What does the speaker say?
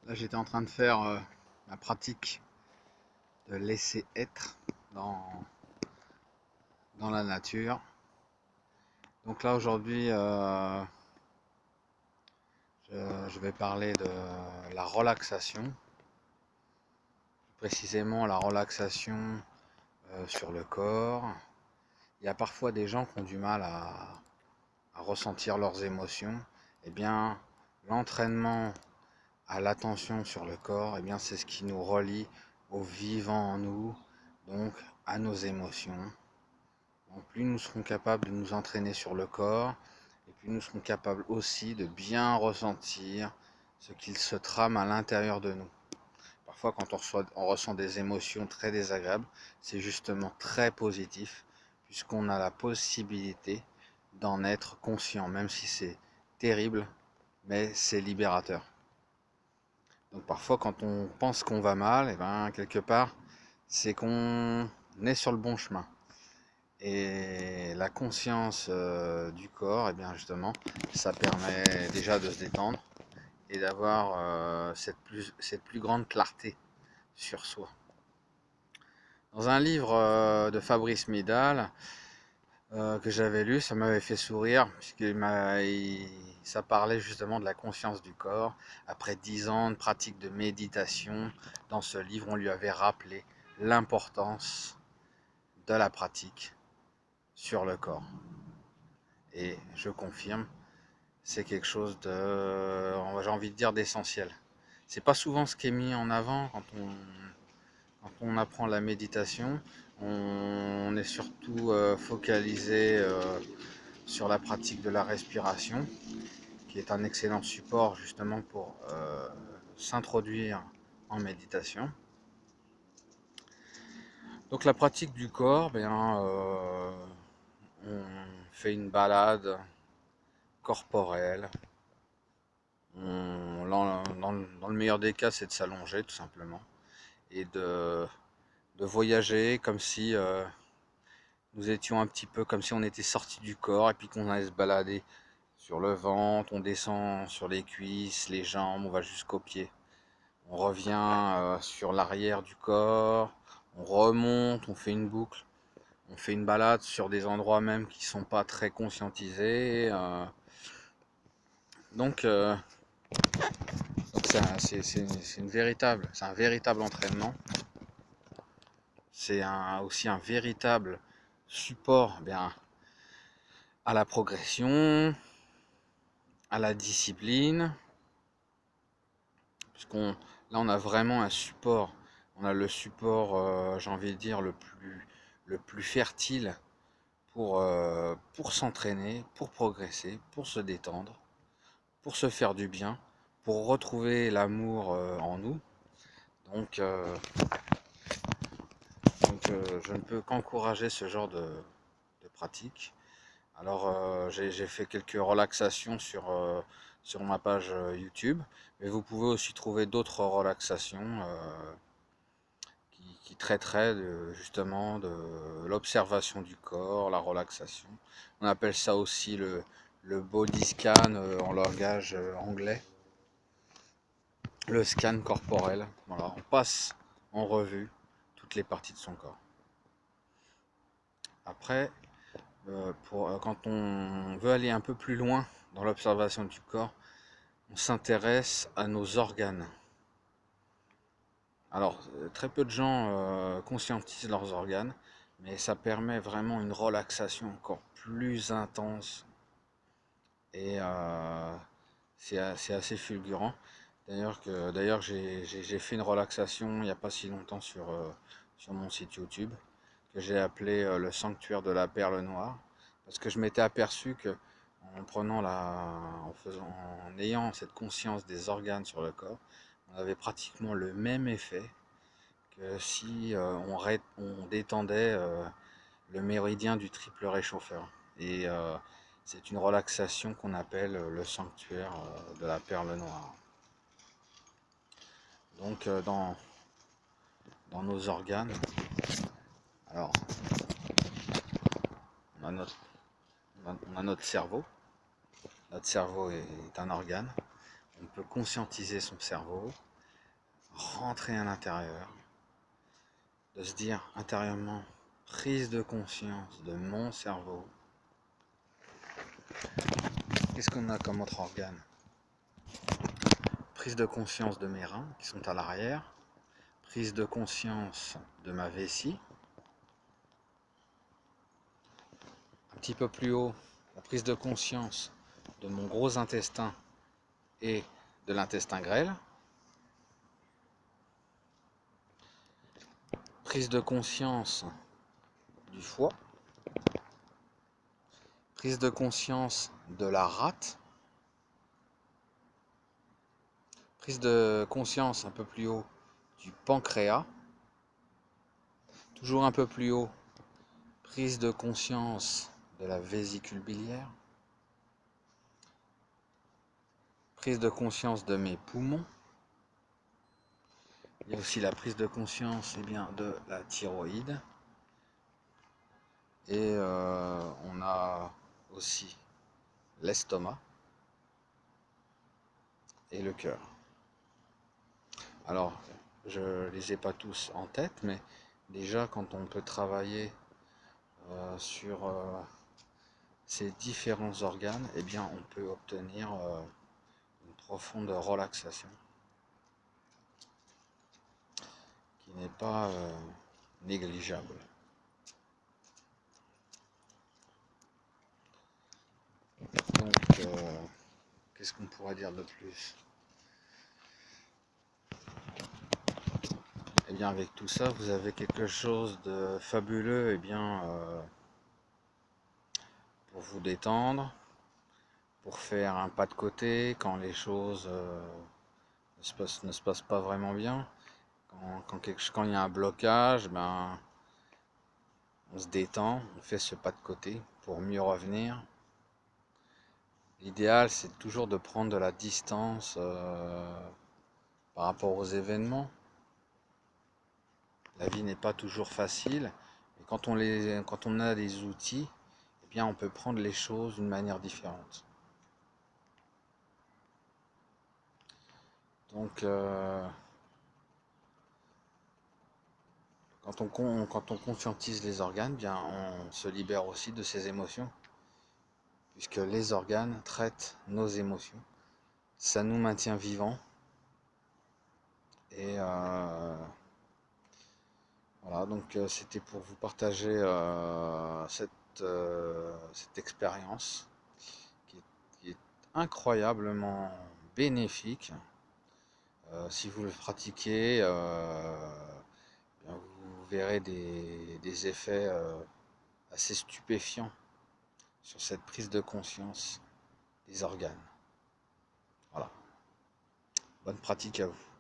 Là, j'étais en train de faire ma pratique de laisser être dans, dans la nature. Donc là, aujourd'hui, je vais parler de la relaxation, précisément la relaxation sur le corps. Il y a parfois des gens qui ont du mal à ressentir leurs émotions. Eh bien, l'entraînement à l'attention sur le corps, eh bien, c'est ce qui nous relie au vivant en nous, donc à nos émotions. Donc, plus nous serons capables de nous entraîner sur le corps, et plus nous serons capables aussi de bien ressentir ce qu'il se trame à l'intérieur de nous. Parfois, quand on ressent des émotions très désagréables, c'est justement très positif, puisqu'on a la possibilité d'en être conscient, même si c'est terrible, mais c'est libérateur. Donc parfois, quand on pense qu'on va mal, et ben, quelque part, c'est qu'on est sur le bon chemin. Et la conscience du corps, et bien justement, ça permet déjà de se détendre et d'avoir cette plus grande clarté sur soi. Dans un livre de Fabrice Midal que j'avais lu, ça m'avait fait sourire, ça parlait justement de la conscience du corps. Après 10 ans de pratique de méditation, dans ce livre, on lui avait rappelé l'importance de la pratique sur le corps. Et je confirme, c'est quelque chose de, j'ai envie de dire, d'essentiel. C'est pas souvent ce qui est mis en avant quand on apprend la méditation. On est surtout focalisé sur la pratique de la respiration, qui est un excellent support justement pour s'introduire en méditation. Donc la pratique du corps, on fait une balade corporelle. Dans le meilleur des cas, c'est de s'allonger tout simplement et de voyager comme si nous étions un petit peu comme si on était sorti du corps et puis qu'on allait se balader sur le ventre, on descend sur les cuisses, les jambes, on va jusqu'aux pieds. On revient sur l'arrière du corps, on remonte, on fait une boucle, on fait une balade sur des endroits même qui sont pas très conscientisés. Donc c'est un véritable entraînement. C'est aussi un véritable support à la progression, à la discipline, puisqu'on là on a vraiment un support. On a le support, j'ai envie de dire, le plus fertile pour s'entraîner, pour progresser, pour se détendre, pour se faire du bien, pour retrouver l'amour en nous. Donc, euh, je ne peux qu'encourager ce genre de pratique. Alors j'ai fait quelques relaxations sur ma page YouTube, mais vous pouvez aussi trouver d'autres relaxations qui traiteraient justement de l'observation du corps, la relaxation. On appelle ça aussi le body scan en langage anglais, le scan corporel. Voilà, on passe en revue toutes les parties de son corps. Après, quand on veut aller un peu plus loin dans l'observation du corps, on s'intéresse à nos organes. Alors, très peu de gens conscientisent leurs organes, mais ça permet vraiment une relaxation encore plus intense et c'est assez fulgurant. D'ailleurs, j'ai fait une relaxation il n'y a pas si longtemps sur mon site YouTube que j'ai appelé le sanctuaire de la perle noire, parce que je m'étais aperçu que en ayant cette conscience des organes sur le corps, on avait pratiquement le même effet que si on détendait le méridien du triple réchauffeur. Et c'est une relaxation qu'on appelle le sanctuaire de la perle noire. Donc dans nos organes, alors on a on a notre cerveau. Notre cerveau est un organe. On peut conscientiser son cerveau. rentrer à l'intérieur, de se dire intérieurement, prise de conscience de mon cerveau. Qu'est-ce qu'on a comme autre organe? Prise de conscience de mes reins qui sont à l'arrière, prise de conscience de ma vessie, un petit peu plus haut, la prise de conscience de mon gros intestin et de l'intestin grêle, prise de conscience du foie, prise de conscience de la rate, prise de conscience un peu plus haut du pancréas, toujours un peu plus haut, prise de conscience de la vésicule biliaire, prise de conscience de mes poumons. Il y a aussi la prise de conscience de la thyroïde. Et on a aussi l'estomac et le cœur. Alors, je ne les ai pas tous en tête, mais déjà quand on peut travailler sur ces différents organes, eh bien on peut obtenir une profonde relaxation qui n'est pas négligeable. Donc, qu'est-ce qu'on pourrait dire de plus? Et bien avec tout ça, vous avez quelque chose de fabuleux, et bien pour vous détendre, pour faire un pas de côté quand les choses ne se passent pas vraiment bien. Quand il y a un blocage, ben, on se détend, on fait ce pas de côté pour mieux revenir. L'idéal, c'est toujours de prendre de la distance par rapport aux événements. La vie n'est pas toujours facile, et quand on a des outils, eh bien, on peut prendre les choses d'une manière différente. Donc, quand on conscientise les organes, bien, on se libère aussi de ses émotions, puisque les organes traitent nos émotions. Ça nous maintient vivants. Et voilà, donc c'était pour vous partager cette expérience qui est incroyablement bénéfique. Si vous le pratiquez, bien, vous verrez des effets assez stupéfiants sur cette prise de conscience des organes. Voilà, bonne pratique à vous.